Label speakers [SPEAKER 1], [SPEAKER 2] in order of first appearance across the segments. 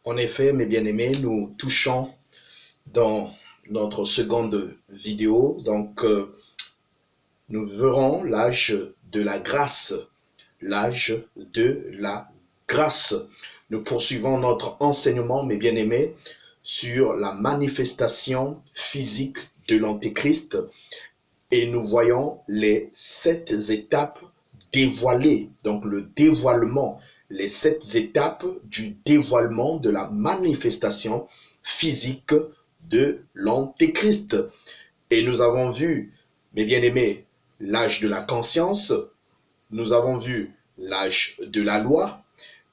[SPEAKER 1] En effet, mes bien-aimés, nous touchons dans notre seconde vidéo, nous verrons l'âge de la grâce. L'âge de la grâce. Nous poursuivons notre enseignement, mes bien-aimés, sur la manifestation physique de l'Antéchrist et nous voyons les 7 étapes dévoilées, donc le dévoilement, les 7 étapes du dévoilement de la manifestation physique de l'Antéchrist. Et nous avons vu, mes bien-aimés, l'âge de la conscience, nous avons vu l'âge de la loi,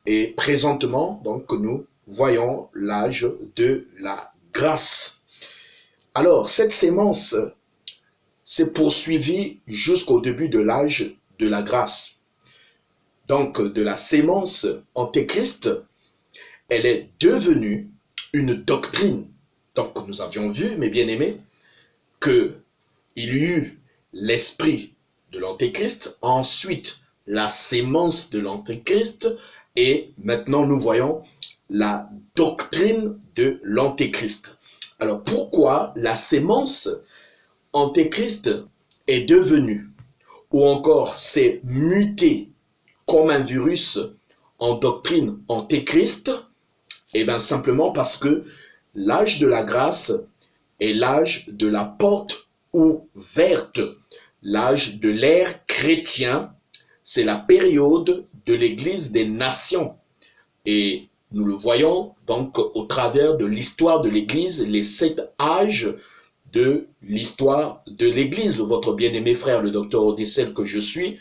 [SPEAKER 1] et présentement, donc, nous voyons l'âge de la grâce. Alors, cette sémence s'est poursuivie jusqu'au début de l'âge de la grâce. Donc, de la sémence antéchrist, elle est devenue une doctrine. Donc, nous avions vu, mes bien-aimés, qu'il y eut l'esprit de l'antéchrist, ensuite la sémence de l'antéchrist, et maintenant nous voyons la doctrine de l'antéchrist. Alors, pourquoi la sémence antéchrist est devenue, ou encore s'est mutée comme un virus en doctrine antéchrist? Eh bien, simplement parce que l'âge de la grâce est l'âge de la porte ouverte. L'âge de l'ère chrétien, c'est la période de l'Église des nations. Et nous le voyons donc au travers de l'histoire de l'Église, les 7 âges de l'histoire de l'Église. Votre bien-aimé frère, le docteur Odessel que je suis,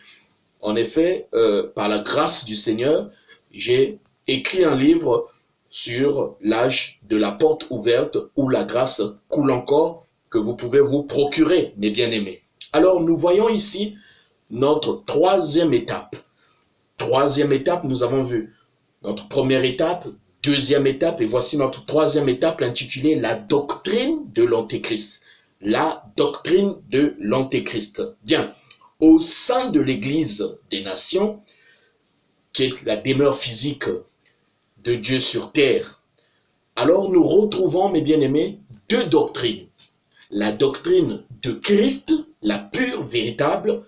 [SPEAKER 1] en effet, par la grâce du Seigneur, j'ai écrit un livre sur l'âge de la porte ouverte où la grâce coule encore, que vous pouvez vous procurer, mes bien-aimés. Alors, nous voyons ici notre 3e étape. 3e étape, nous avons vu notre première étape, 2e étape, et voici notre 3e étape intitulée la doctrine de l'Antéchrist. La doctrine de l'Antéchrist. Bien, au sein de l'Église des nations, qui est la demeure physique de Dieu sur terre, alors nous retrouvons, mes bien-aimés, 2 doctrines. La doctrine de Christ, la pure, véritable,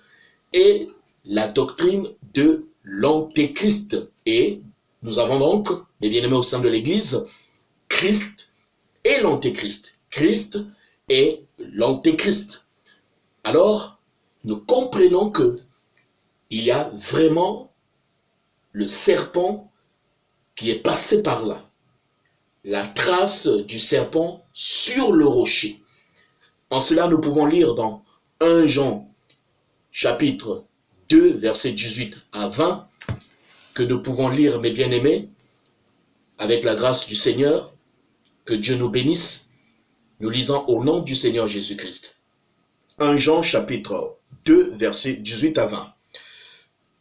[SPEAKER 1] et la doctrine de l'Antéchrist. Et nous avons donc, mes bien-aimés au sein de l'Église, Christ et l'Antéchrist. Christ et l'Antéchrist. Alors, nous comprenons que il y a vraiment le serpent qui est passé par là. La trace du serpent sur le rocher. En cela, nous pouvons lire dans 1 Jean, chapitre 2, versets 18 à 20, que nous pouvons lire, mes bien-aimés, avec la grâce du Seigneur, que Dieu nous bénisse. Nous lisons au nom du Seigneur Jésus-Christ. 1 Jean, chapitre 2, versets 18 à 20.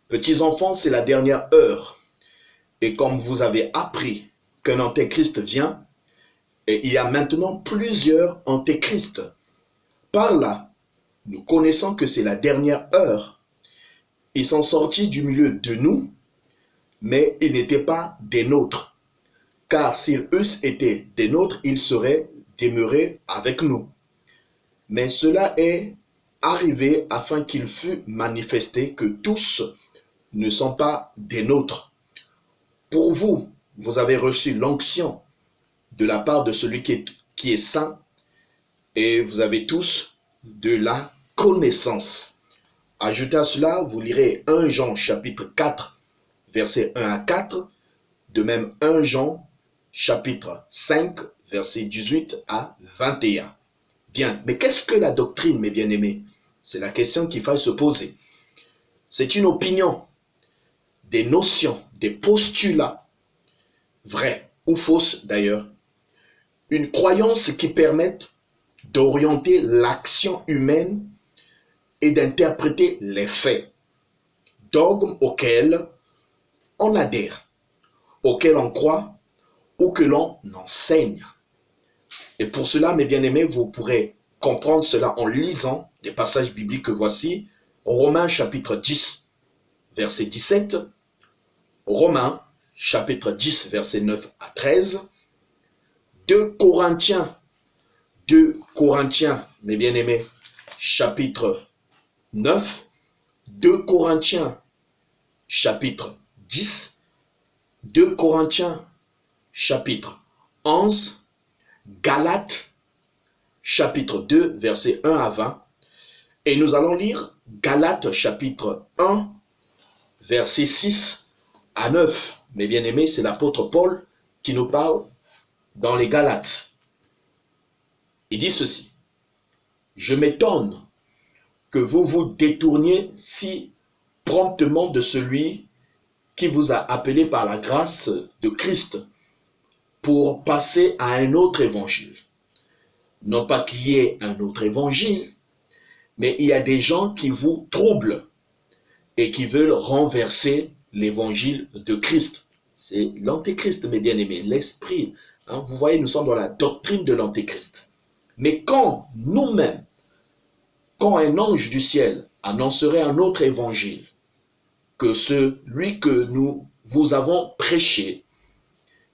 [SPEAKER 1] Petits enfants, c'est la dernière heure. Et comme vous avez appris qu'un antéchrist vient, et il y a maintenant plusieurs antéchrists. Par là, nous connaissons que c'est la dernière heure. Ils sont sortis du milieu de nous, mais ils n'étaient pas des nôtres. Car s'ils eussent été des nôtres, ils seraient demeurés avec nous. Mais cela est arrivé afin qu'il fût manifesté que tous ne sont pas des nôtres. Pour vous, vous avez reçu l'onction de la part de celui qui est saint, et vous avez tous de la connaissance. Ajoutez à cela, vous lirez 1 Jean chapitre 4, versets 1 à 4, de même 1 Jean chapitre 5, versets 18 à 21. Bien, mais qu'est-ce que la doctrine, mes bien-aimés? C'est la question qu'il faut se poser. C'est une opinion, des notions, des postulats, vrais ou fausses d'ailleurs, une croyance qui permette d'orienter l'action humaine et d'interpréter les faits, dogmes auxquels on adhère, auxquels on croit ou que l'on enseigne. Et pour cela, mes bien-aimés, vous pourrez comprendre cela en lisant des passages bibliques que voici. Romains chapitre 10, verset 17. Romains chapitre 10, versets 9 à 13. 2 Corinthiens, mes bien-aimés, chapitre 9. 2 Corinthiens, chapitre 10. 2 Corinthiens, chapitre 11. Galates, chapitre 2, versets 1 à 20. Et nous allons lire Galates, chapitre 1, versets 6 à 9. Mes bien-aimés, c'est l'apôtre Paul qui nous parle dans les Galates. Il dit ceci: je m'étonne que vous vous détourniez si promptement de celui qui vous a appelé par la grâce de Christ pour passer à un autre évangile. Non pas qu'il y ait un autre évangile, mais il y a des gens qui vous troublent et qui veulent renverser l'évangile de Christ. C'est l'antéchrist, mes bien-aimés, l'esprit. Vous voyez, nous sommes dans la doctrine de l'antéchrist. Mais quand nous-mêmes, quand un ange du ciel annoncerait un autre évangile que celui que nous vous avons prêché,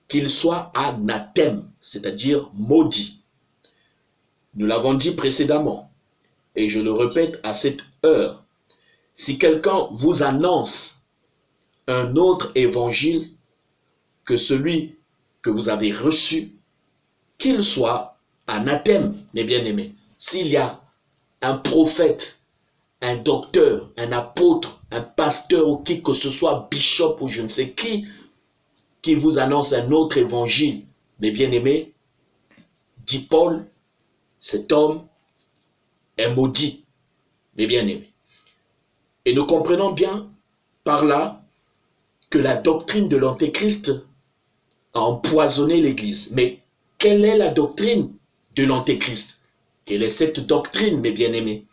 [SPEAKER 1] qu'il soit anathème, c'est-à-dire maudit. Nous l'avons dit précédemment, et je le répète à cette heure, si quelqu'un vous annonce un autre évangile que celui que vous avez reçu, qu'il soit anathème, mes bien-aimés. S'il y a un prophète, un docteur, un apôtre, un pasteur ou qui que ce soit, bishop ou je ne sais qui vous annonce un autre évangile, mes bien-aimés, dit Paul, cet homme est maudit, mes bien-aimés. Et nous comprenons bien par là que la doctrine de l'antéchrist a empoisonné l'Église. Mais quelle est la doctrine de l'antéchrist? Quelle est cette doctrine, mes bien-aimés?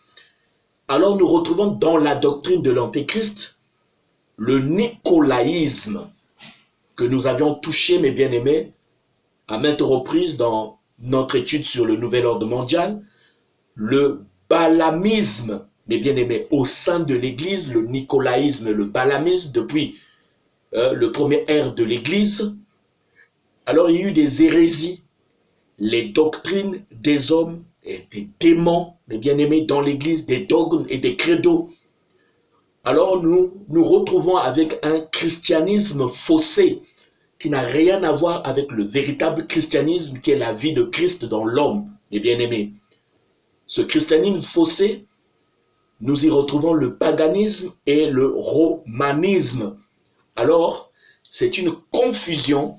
[SPEAKER 1] Alors nous retrouvons dans la doctrine de l'antéchrist le nicolaïsme que nous avions touché, mes bien-aimés, à maintes reprises dans notre étude sur le nouvel ordre mondial, le balamisme, mes bien-aimés, au sein de l'Église, le nicolaïsme, le balamisme, depuis le premier ère de l'Église. Alors il y a eu des hérésies, les doctrines des hommes et des démons, mes bien-aimés, dans l'Église, des dogmes et des credos. Alors nous nous retrouvons avec un christianisme faussé qui n'a rien à voir avec le véritable christianisme qui est la vie de Christ dans l'homme, mes bien-aimés. Ce christianisme faussé, nous y retrouvons le paganisme et le romanisme. Alors, c'est une confusion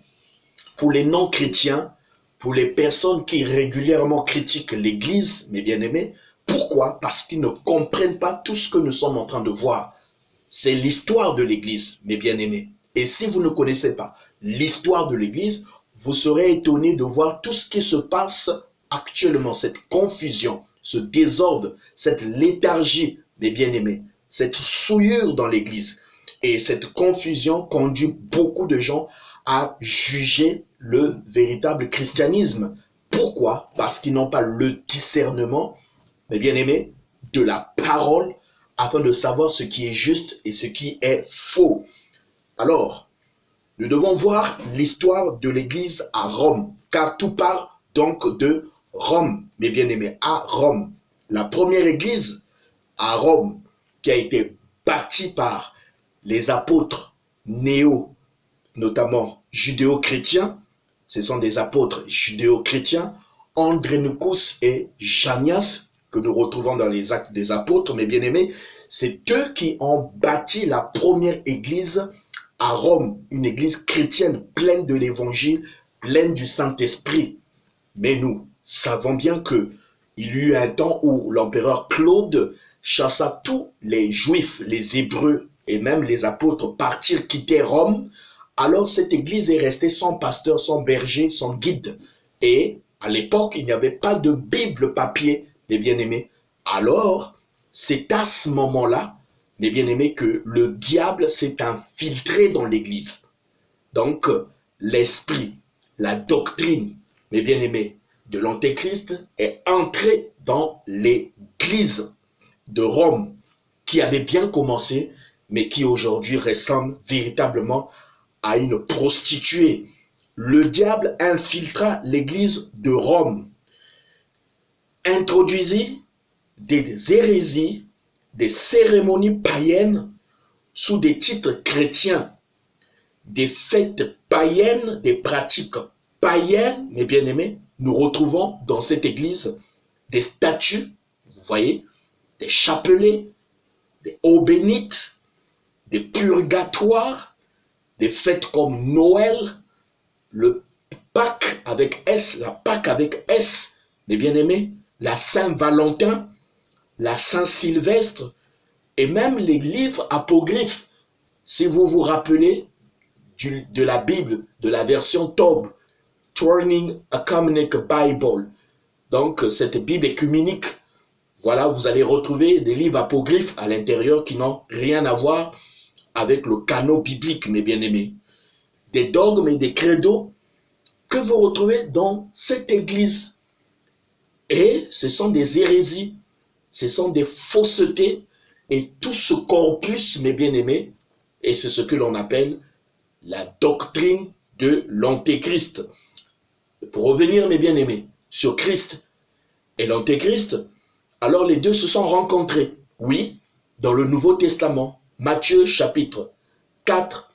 [SPEAKER 1] pour les non-chrétiens, pour les personnes qui régulièrement critiquent l'Église, mes bien-aimés. Pourquoi? Parce qu'ils ne comprennent pas tout ce que nous sommes en train de voir. C'est l'histoire de l'Église, mes bien-aimés. Et si vous ne connaissez pas l'histoire de l'Église, vous serez étonné de voir tout ce qui se passe actuellement, cette confusion, ce désordre, cette léthargie, mes bien-aimés, cette souillure dans l'Église. Et cette confusion conduit beaucoup de gens à juger le véritable christianisme. Pourquoi? Parce qu'ils n'ont pas le discernement, mes bien-aimés, de la parole, afin de savoir ce qui est juste et ce qui est faux. Alors, nous devons voir l'histoire de l'Église à Rome, car tout part donc de Rome, mes bien-aimés, à Rome. La première Église à Rome, qui a été bâtie par les apôtres notamment judéo-chrétiens, ce sont des apôtres judéo-chrétiens, Andrénicus et Janias, que nous retrouvons dans les Actes des Apôtres, mes bien-aimés, c'est eux qui ont bâti la première église à Rome, une église chrétienne pleine de l'évangile, pleine du Saint-Esprit. Mais nous savons bien qu'il y eut un temps où l'empereur Claude chassa tous les Juifs, les Hébreux et même les apôtres partir, quitter Rome. Alors cette église est restée sans pasteur, sans berger, sans guide. Et à l'époque, il n'y avait pas de Bible papier, mes bien-aimés. Alors, c'est à ce moment-là, mes bien-aimés, que le diable s'est infiltré dans l'église. Donc, l'esprit, la doctrine, mes bien-aimés, de l'antéchrist est entré dans l'église de Rome, qui avait bien commencé, mais qui aujourd'hui ressemble véritablement à une prostituée. Le diable infiltra l'église de Rome, introduisit des hérésies, des cérémonies païennes sous des titres chrétiens, des fêtes païennes, des pratiques païennes, mes bien-aimés. Nous retrouvons dans cette église des statues, vous voyez, des chapelets, des eaux bénites, des purgatoires, des fêtes comme Noël, le Pâques avec S, la Pâques avec S, mes bien-aimés, la Saint-Valentin, la Saint-Sylvestre, et même les livres apocryphes. Si vous vous rappelez de la Bible, de la version Tob, Turning Ecumenic Bible, donc cette Bible écuménique, voilà, vous allez retrouver des livres apocryphes à l'intérieur qui n'ont rien à voir avec le canon biblique, mes bien-aimés. Des dogmes et des credos que vous retrouvez dans cette église. Et ce sont des hérésies, ce sont des faussetés, et tout ce corpus, mes bien-aimés, et c'est ce que l'on appelle la doctrine de l'antéchrist. Pour revenir, mes bien-aimés, sur Christ et l'antéchrist, alors les deux se sont rencontrés, oui, dans le Nouveau Testament, Matthieu chapitre 4,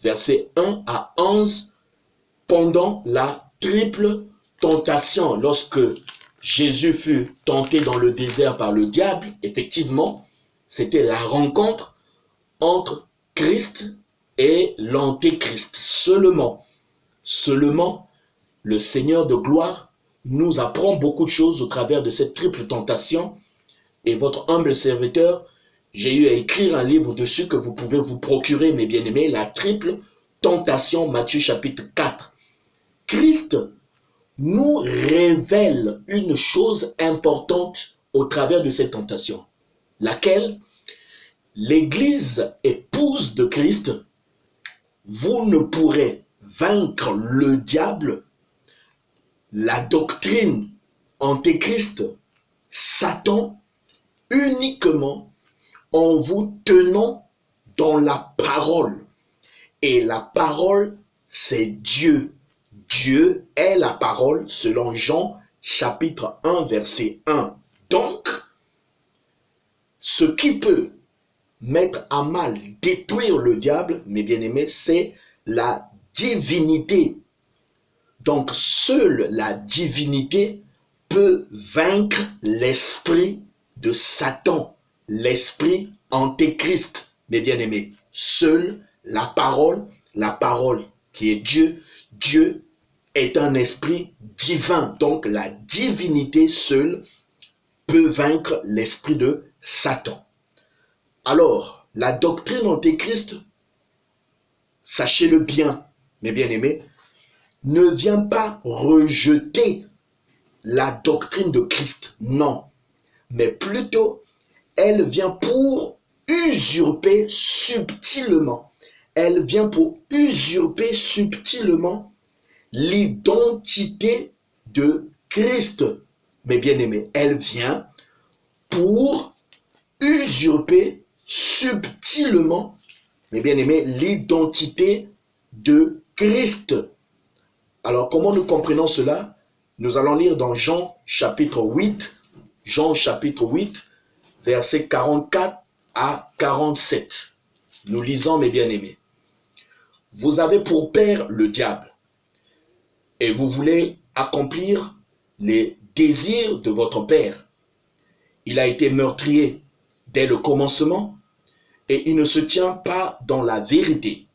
[SPEAKER 1] versets 1 à 11, pendant la triple tentation, lorsque Jésus fut tenté dans le désert par le diable, effectivement, c'était la rencontre entre Christ et l'antéchrist. Seulement, le Seigneur de gloire nous apprend beaucoup de choses au travers de cette triple tentation. Et votre humble serviteur, j'ai eu à écrire un livre dessus que vous pouvez vous procurer, mes bien-aimés, la triple tentation, Matthieu chapitre 4. Christ nous révèle une chose importante au travers de cette tentation, laquelle l'Église épouse de Christ, vous ne pourrez vaincre le diable, la doctrine antéchrist, Satan, uniquement en vous tenant dans la parole. Et la parole, c'est Dieu. Dieu est la parole selon Jean chapitre 1 verset 1. Donc, ce qui peut mettre à mal, détruire le diable, mes bien-aimés, c'est la divinité. Donc, seule la divinité peut vaincre l'esprit de Satan, l'esprit antéchrist, mes bien-aimés. Seule la parole qui est Dieu, Dieu est un esprit divin. Donc, la divinité seule peut vaincre l'esprit de Satan. Alors, la doctrine antéchrist, sachez-le bien, mes bien-aimés, ne vient pas rejeter la doctrine de Christ, non. Mais plutôt, elle vient pour usurper subtilement. Elle vient pour usurper subtilement l'identité de Christ, mes bien-aimés. Elle vient pour usurper subtilement, mes bien-aimés, l'identité de Christ. Alors, comment nous comprenons cela? Nous allons lire dans Jean chapitre 8, versets 44 à 47. Nous lisons, mes bien-aimés. Vous avez pour père le diable, et vous voulez accomplir les désirs de votre père. Il a été meurtrier dès le commencement, et il ne se tient pas dans la vérité,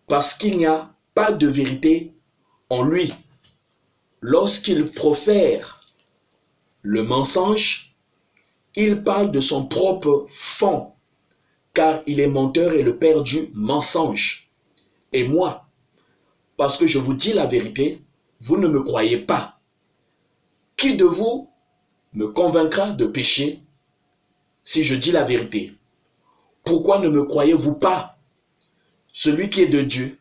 [SPEAKER 1] parce qu'il n'y a pas de vérité en lui. Lorsqu'il profère le mensonge, il parle de son propre fond, car il est menteur et le père du mensonge. Et moi, parce que je vous dis la vérité, vous ne me croyez pas. Qui de vous me convaincra de péché si je dis la vérité? Pourquoi ne me croyez-vous pas? Celui qui est de Dieu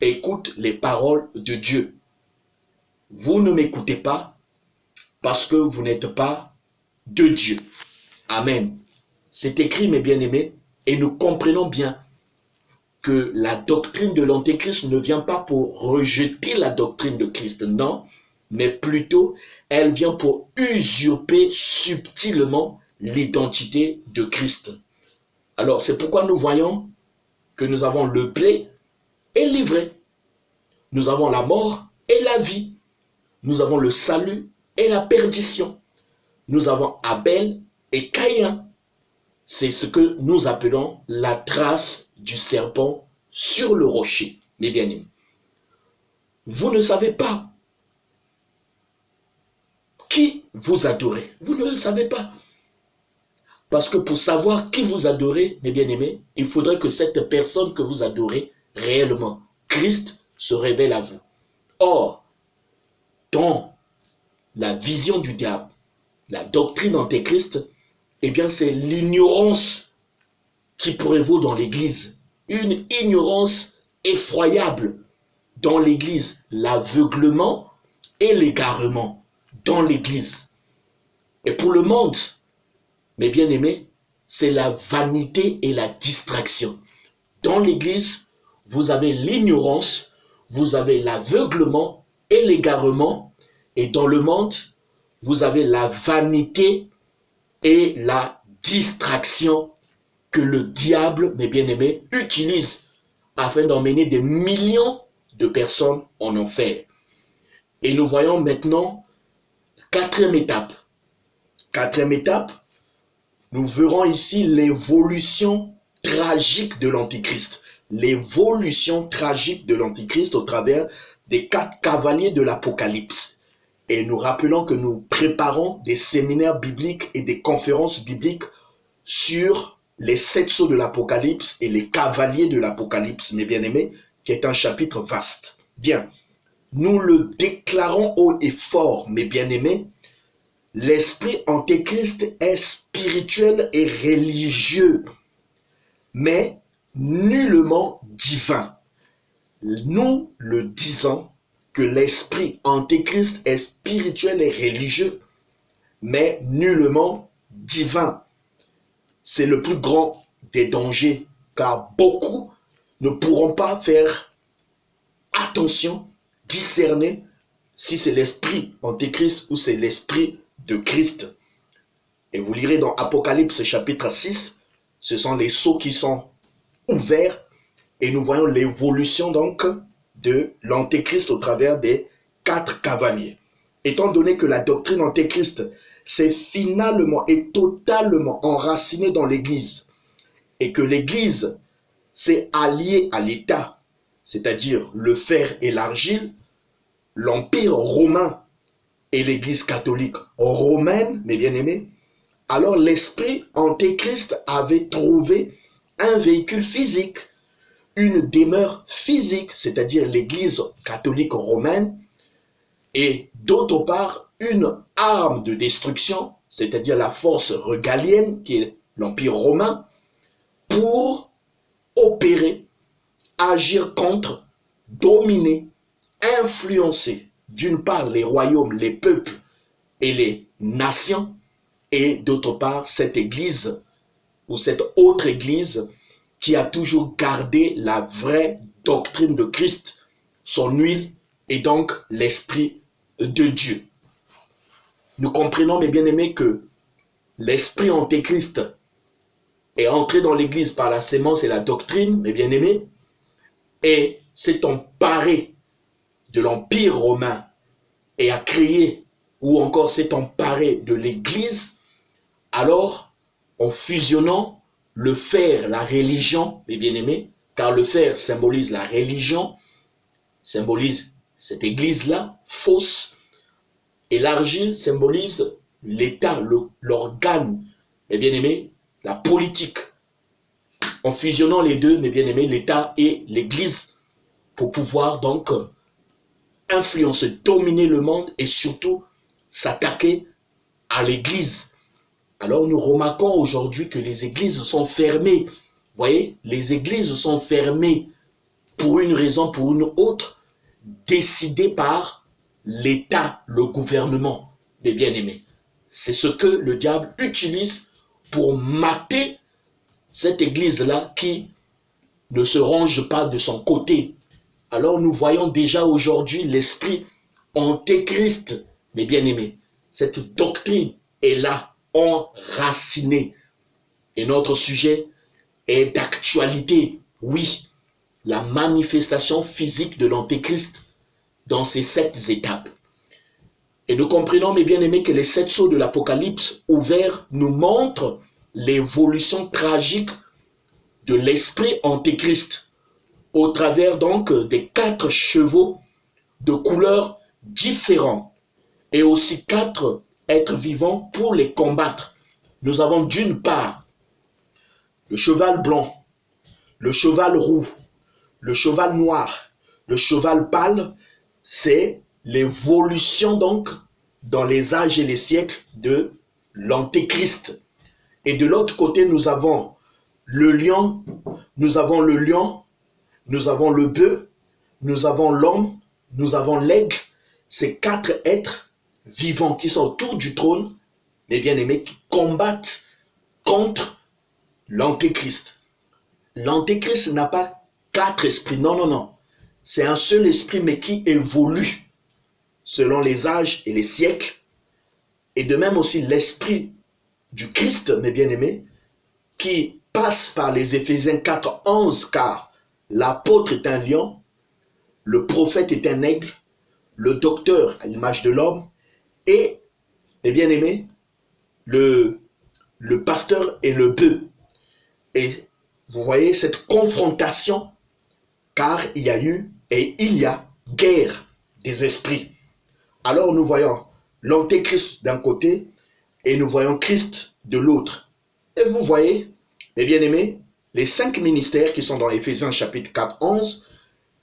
[SPEAKER 1] écoute les paroles de Dieu. Vous ne m'écoutez pas parce que vous n'êtes pas de Dieu. Amen. C'est écrit, mes bien-aimés, et nous comprenons bien que la doctrine de l'Antéchrist ne vient pas pour rejeter la doctrine de Christ, non, mais plutôt elle vient pour usurper subtilement l'identité de Christ. Alors c'est pourquoi nous voyons que nous avons le blé et l'ivraie. Nous avons la mort et la vie. Nous avons le salut et la perdition. Nous avons Abel et Caïn. C'est ce que nous appelons la trace du serpent sur le rocher, mes bien-aimés. Vous ne savez pas qui vous adorez. Vous ne le savez pas. Parce que pour savoir qui vous adorez, mes bien-aimés, il faudrait que cette personne que vous adorez réellement, Christ, se révèle à vous. Or, dans la vision du diable, la doctrine antéchrist, eh bien c'est l'ignorance qui prévaut dans l'Église. Une ignorance effroyable dans l'Église. L'aveuglement et l'égarement dans l'Église. Et pour le monde, mes bien-aimés, c'est la vanité et la distraction. Dans l'Église, vous avez l'ignorance, vous avez l'aveuglement et l'égarement. Et dans le monde, vous avez la vanité et la distraction que le diable, mes bien-aimés, utilise afin d'emmener des millions de personnes en enfer. Et nous voyons maintenant quatrième étape. Quatrième étape, nous verrons ici l'évolution tragique de l'Antichrist. L'évolution tragique de l'Antichrist au travers des 4 cavaliers de l'Apocalypse. Et nous rappelons que nous préparons des séminaires bibliques et des conférences bibliques sur les 7 sceaux de l'Apocalypse et les cavaliers de l'Apocalypse, mes bien-aimés, qui est un chapitre vaste. Bien, nous le déclarons haut et fort, mes bien-aimés, l'esprit antéchrist est spirituel et religieux, mais nullement divin. Nous le disons que l'esprit antéchrist est spirituel et religieux, mais nullement divin. C'est le plus grand des dangers, car beaucoup ne pourront pas faire attention, discerner si c'est l'esprit antéchrist ou c'est l'esprit de Christ. Et vous lirez dans Apocalypse chapitre 6, ce sont les sceaux qui sont ouverts et nous voyons l'évolution donc de l'antéchrist au travers des 4 cavaliers. Étant donné que la doctrine antéchrist s'est finalement et totalement enracinée dans l'Église et que l'Église s'est alliée à l'État, c'est-à-dire le fer et l'argile, l'Empire romain et l'Église catholique romaine, mes bien-aimés, alors l'esprit antéchrist avait trouvé un véhicule physique, une demeure physique, c'est-à-dire l'Église catholique romaine, et d'autre part, une arme de destruction, c'est-à-dire la force régalienne, qui est l'Empire romain, pour opérer, agir contre, dominer, influencer, d'une part les royaumes, les peuples et les nations, et d'autre part cette Église, ou cette autre Église, qui a toujours gardé la vraie doctrine de Christ, son huile et donc l'Esprit de Dieu. Nous comprenons, mes bien-aimés, que l'Esprit antéchrist est entré dans l'Église par la sémence et la doctrine, mes bien-aimés, et s'est emparé de l'Empire romain et a créé, ou encore s'est emparé de l'Église, alors en fusionnant le fer, la religion, mes bien-aimés, car le fer symbolise la religion, symbolise cette église-là, fausse, et l'argile symbolise l'État, l'organe, mes bien-aimés, la politique. En fusionnant les deux, mes bien-aimés, l'État et l'église, pour pouvoir donc influencer, dominer le monde et surtout s'attaquer à l'église. Alors nous remarquons aujourd'hui que les églises sont fermées. Vous voyez, les églises sont fermées pour une raison, pour une autre, décidée par l'État, le gouvernement, mes bien-aimés. C'est ce que le diable utilise pour mater cette église-là qui
[SPEAKER 2] ne se range pas de son côté. Alors nous voyons déjà aujourd'hui l'esprit antéchrist, mes bien-aimés. Cette doctrine est là, enracinée. Et notre sujet est d'actualité. Oui, la manifestation physique de l'antéchrist dans ces 7 étapes. Et nous comprenons, mes bien-aimés, que les 7 sceaux de l'Apocalypse ouverts nous montrent l'évolution tragique de l'esprit antéchrist au travers donc des 4 chevaux de couleurs différentes et aussi 4 êtres vivants pour les combattre. Nous avons d'une part le cheval blanc, le cheval roux, le cheval noir, le cheval pâle. C'est l'évolution donc dans les âges et les siècles de l'antéchrist. Et de l'autre côté, nous avons le lion, nous avons le bœuf, nous avons l'homme, nous avons l'aigle. Ces 4 êtres vivants qui sont autour du trône, mes bien-aimés, qui combattent contre l'antéchrist. L'antéchrist n'a pas 4 esprits, non, non, non. C'est un seul esprit, mais qui évolue selon les âges et les siècles. Et de même aussi l'esprit du Christ, mes bien-aimés, qui passe par les Éphésiens 4, 11, car l'apôtre est un lion, le prophète est un aigle, le docteur à l'image de l'homme, et, mes bien-aimés, le pasteur est le bœuf. Et vous voyez cette confrontation, car il y a eu et il y a guerre des esprits. Alors nous voyons l'antéchrist d'un côté et nous voyons Christ de l'autre. Et vous voyez, mes bien-aimés, les 5 ministères qui sont dans Éphésiens chapitre 4, 11,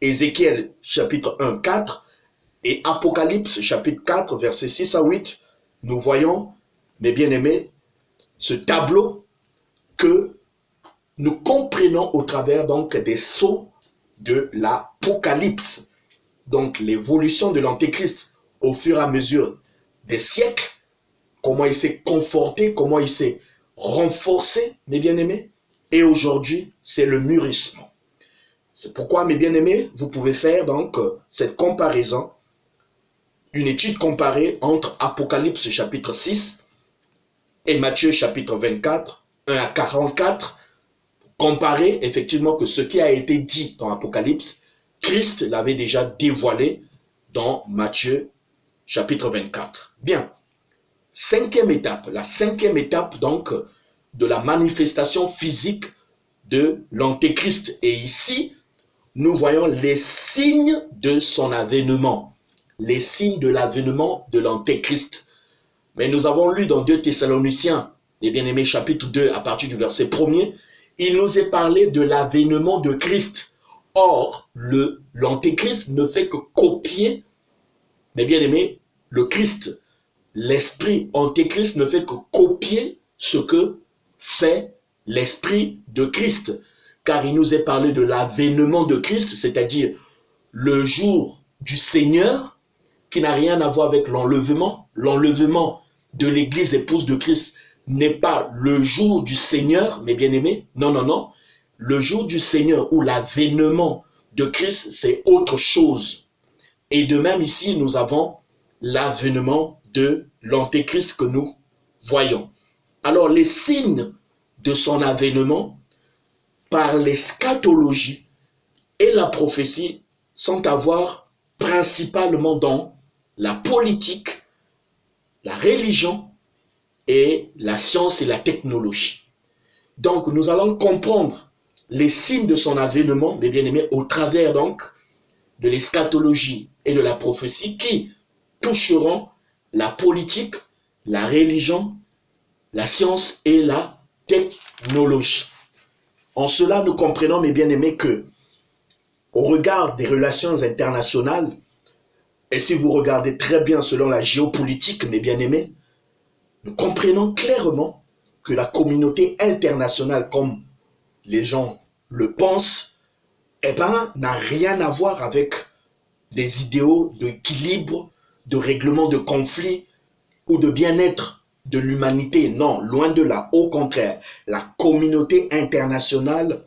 [SPEAKER 2] Ézéchiel chapitre 1, 4 et Apocalypse chapitre 4, versets 6 à 8, nous voyons, mes bien-aimés, ce tableau que nous comprenons au travers donc des sceaux de l'Apocalypse. Donc l'évolution de l'antéchrist au fur et à mesure des siècles, comment il s'est conforté, comment il s'est renforcé, mes bien-aimés. Et aujourd'hui, c'est le mûrissement. C'est pourquoi, mes bien-aimés, vous pouvez faire donc cette comparaison, une étude comparée entre Apocalypse chapitre 6 et Matthieu chapitre 24, 1 à 44, comparer effectivement que ce qui a été dit dans Apocalypse, Christ l'avait déjà dévoilé dans Matthieu chapitre 24. Bien, 5e étape, la 5e étape donc de la manifestation physique de l'antéchrist. Et ici, nous voyons les signes de son avènement, les signes de l'avènement de l'antéchrist. Mais nous avons lu dans 2 Thessaloniciens, les bien-aimés, chapitre 2, à partir du verset 1er, il nous est parlé de l'avènement de Christ. Or, l'antéchrist ne fait que copier, mes bien-aimés, le Christ. L'esprit antéchrist ne fait que copier ce que fait l'esprit de Christ. Car il nous est parlé de l'avènement de Christ, c'est-à-dire le jour du Seigneur, qui n'a rien à voir avec l'enlèvement. L'enlèvement de l'église épouse de Christ n'est pas le jour du Seigneur, mes bien-aimés. Non, non, non. Le jour du Seigneur ou l'avènement de Christ, c'est autre chose. Et de même ici, nous avons l'avènement de l'antéchrist que nous voyons. Alors, les signes de son avènement par l'eschatologie et la prophétie sont à voir principalement dans la politique, la religion et la science et la technologie. Donc, nous allons comprendre les signes de son avènement, mes bien-aimés, au travers donc de l'eschatologie et de la prophétie qui toucheront la politique, la religion, la science et la technologie. En cela, nous comprenons, mes bien-aimés, que au regard des relations internationales, et si vous regardez très bien selon la géopolitique, mes bien-aimés, nous comprenons clairement que la communauté internationale, comme les gens le pensent, n'a rien à voir avec des idéaux d'équilibre, de règlement de conflits ou de bien-être de l'humanité. Non, loin de là. Au contraire, la communauté internationale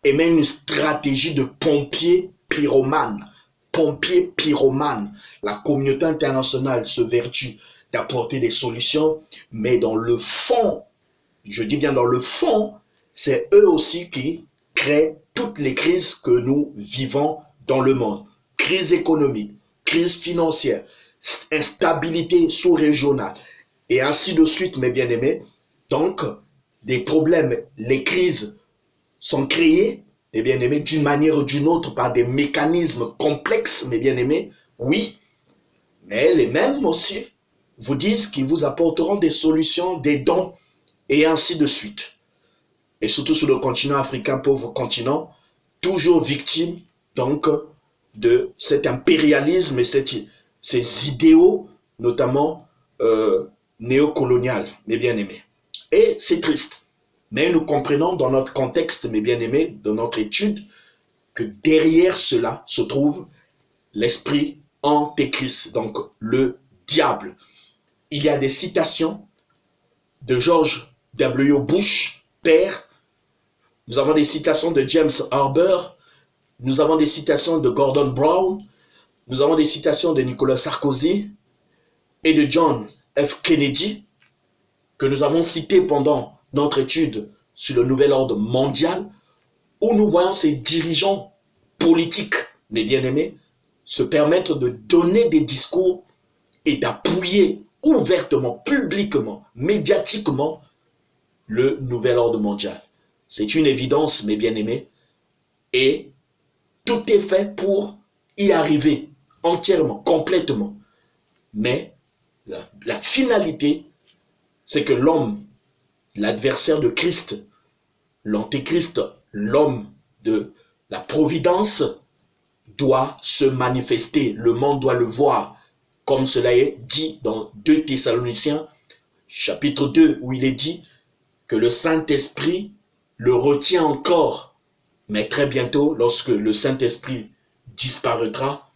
[SPEAKER 1] et même une stratégie de pompier pyromane. Pompier pyromane. La communauté internationale se vertue d'apporter des solutions, mais dans le fond, je dis bien dans le fond, c'est eux aussi qui créent toutes les crises que nous vivons dans le monde. Crise économique, crise financière, instabilité sous-régionale, et ainsi de suite, mes bien-aimés. Donc, des problèmes, les crises sont créées, mes bien-aimés, d'une manière ou d'une autre par des mécanismes complexes, mes bien-aimés, oui, mais les mêmes aussi vous disent qu'ils vous apporteront des solutions, des dons, et ainsi de suite. Et surtout sur le continent africain, pauvre continent, toujours victime donc de cet impérialisme et ces idéaux, notamment néocoloniales, mes bien-aimés. Et c'est triste. Mais nous comprenons dans notre contexte, mes bien-aimés, dans notre étude, que derrière cela se trouve l'esprit antéchrist, donc le diable. Il y a des citations de George W. Bush, père. Nous avons des citations de James Harber. Nous avons des citations de Gordon Brown. Nous avons des citations de Nicolas Sarkozy et de John F. Kennedy que nous avons citées pendant notre étude sur le nouvel ordre mondial, où nous voyons ces dirigeants politiques, mes bien-aimés, se permettre de donner des discours et d'appuyer ouvertement, publiquement, médiatiquement le nouvel ordre mondial. C'est une évidence, mes bien-aimés, et tout est fait pour y arriver entièrement, complètement. Mais la finalité, c'est que l'homme, l'adversaire de Christ, l'antéchrist, l'homme de la providence, doit se manifester. Le monde doit le voir, comme cela est dit dans 2 Thessaloniciens, chapitre 2, où il est dit que le Saint-Esprit le retient encore. Mais très bientôt, lorsque le Saint-Esprit disparaîtra,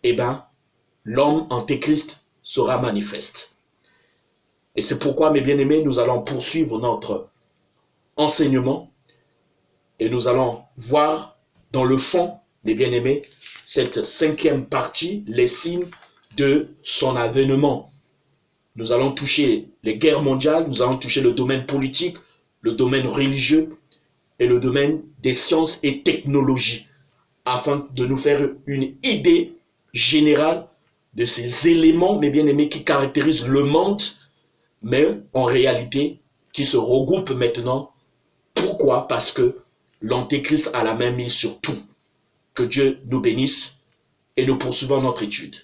[SPEAKER 1] eh bien, l'homme antéchrist sera manifeste. Et c'est pourquoi, mes bien-aimés, nous allons poursuivre notre enseignement et nous allons voir dans le fond, mes bien-aimés, cette 5e partie, les signes de son avènement. Nous allons toucher les guerres mondiales, nous allons toucher le domaine politique, le domaine religieux et le domaine des sciences et technologies, afin de nous faire une idée générale de ces éléments, mes bien-aimés, qui caractérisent le monde, mais en réalité, qui se regroupent maintenant. Pourquoi? Parce que l'antéchrist a la main mise sur tout. Que Dieu nous bénisse et nous poursuivons notre étude.